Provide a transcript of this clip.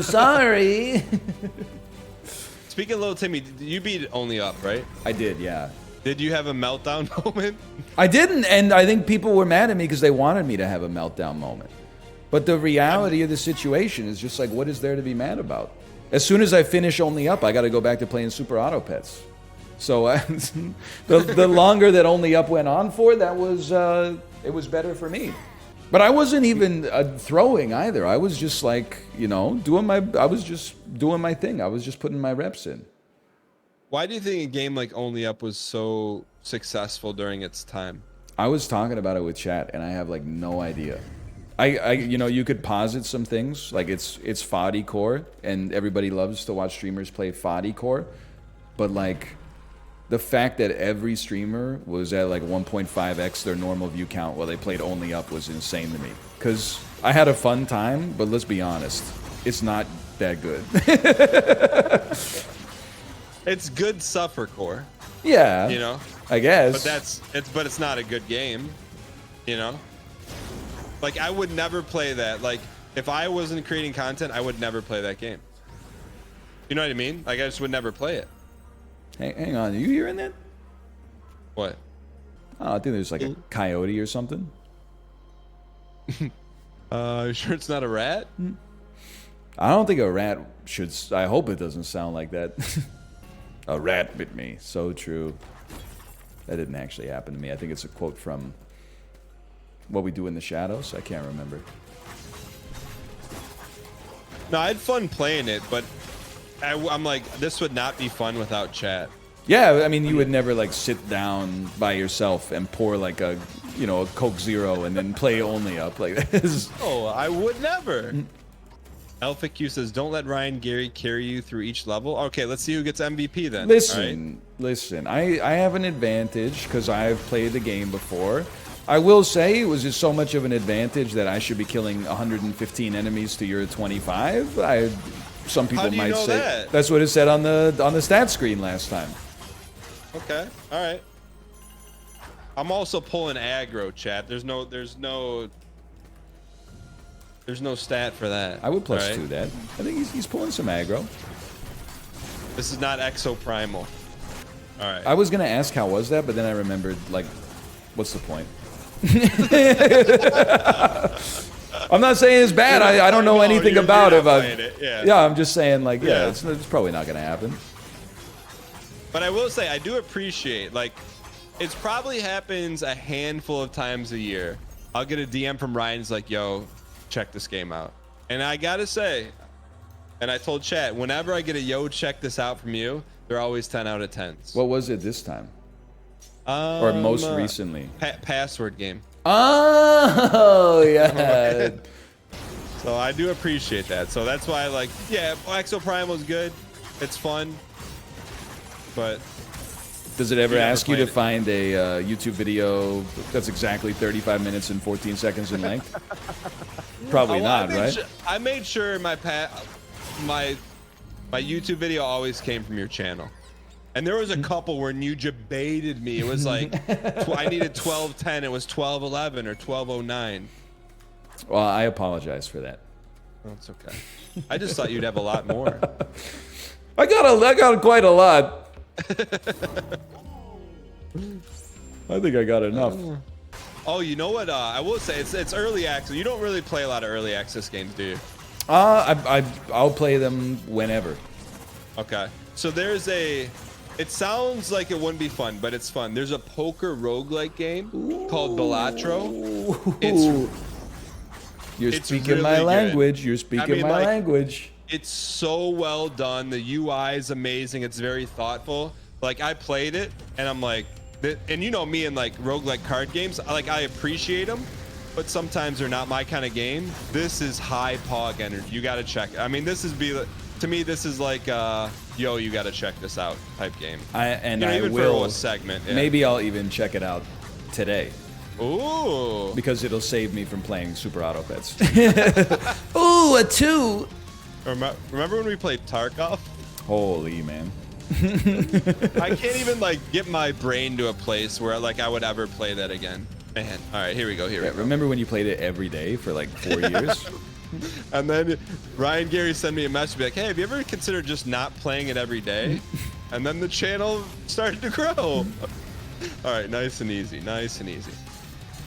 so sorry. Speaking of Little Timmy, you beat Only Up, right? I did, yeah. Did you have a meltdown moment? I didn't, and I think people were mad at me because they wanted me to have a meltdown moment. But the reality of the situation is just like, what is there to be mad about? As soon as I finish Only Up, I got to go back to playing Super Auto Pets. So the longer that Only Up went on for, that was it was better for me. But I wasn't even throwing either. I was just like, you know, I was just doing my thing. I was just putting my reps in. Why do you think a game like Only Up was so successful during its time? I was talking about it with chat, and I have like no idea. You know, you could posit some things like it's FODdy core, and everybody loves to watch streamers play FODdy core, but like the fact that every streamer was at like 1.5x their normal view count while they played Only Up was insane to me. Because I had a fun time, but let's be honest, it's not that good. It's good suffer core. Yeah, you know, I guess. But it's not a good game. You know. Like, I would never play that. Like, if I wasn't creating content, I would never play that game. You know what I mean? Like, I just would never play it. Hey, hang on, are you hearing that? What? Oh, I think there's like a coyote or something. You sure it's not a rat? I don't think a rat should... I hope it doesn't sound like that. A rat bit me. So true. That didn't actually happen to me. I think it's a quote from... What We Do in the Shadows? I can't remember. No, I had fun playing it, but I'm like, this would not be fun without chat. Yeah, I mean, you would never like sit down by yourself and pour like a, you know, a Coke Zero and then play Only Up like this. Oh, I would never. Elphic Q says, don't let Ryan Gary carry you through each level. Okay, let's see who gets MVP then. Listen, I have an advantage because I've played the game before. I will say it was just so much of an advantage that I should be killing 115 enemies to your 25. Some people might say that's what it said on the stat screen last time. Okay, all right. I'm also pulling aggro, chat. There's no stat for that. I would plus 2 that. I think he's pulling some aggro. This is not exo primal. All right. I was gonna ask how was that, but then I remembered like, what's the point? I'm not saying it's bad. I don't know anything about it. Yeah, I'm just saying like, yeah, it's probably not gonna happen. But I will say I do appreciate, like, it probably happens a handful of times a year. I'll get a DM from Ryan's like, yo, check this game out. And I gotta say, and I told chat, whenever I get a yo, check this out from you, they're always 10 out of 10s. What was it this time? Or most recently? Password game. Oh, yeah. So I do appreciate that. So that's why, like, yeah, Exo Prime was good. It's fun. But does it ever ask you to find a YouTube video that's exactly 35 minutes and 14 seconds in length? Probably not, right? I made sure my YouTube video always came from your channel. And there was a couple where Nuja baited me. It was like, I needed 12:10. It was 12:11 or 12:09. Well, I apologize for that. Oh, it's okay. I just thought you'd have a lot more. I got quite a lot. I think I got enough. Oh, you know what? I will say it's early access. You don't really play a lot of early access games, do you? I'll play them whenever. Okay. So there's a... It sounds like it wouldn't be fun, but it's fun. There's a poker roguelike game called Balatro. You're speaking my language. You're speaking my language. It's so well done. The UI is amazing. It's very thoughtful. Like, I played it, and I'm like... And you know me in, like, roguelike card games. Like, I appreciate them, but sometimes they're not my kind of game. This is high pog energy. You got to check it. I mean, this is... To me, this is like, yo, you got to check this out type game. I will. For a segment. Yeah. Maybe I'll even check it out today. Ooh. Because it'll save me from playing Super Auto Pets. Ooh, a 2. Remember when we played Tarkov? Holy man. I can't even like get my brain to a place where like I would ever play that again. Man. All right, here we go. Here we go. Remember when you played it every day for like 4 years? And then Ryan Gary sent me a message, be like, hey, have you ever considered just not playing it every day? And then the channel started to grow. All right, nice and easy, nice and easy.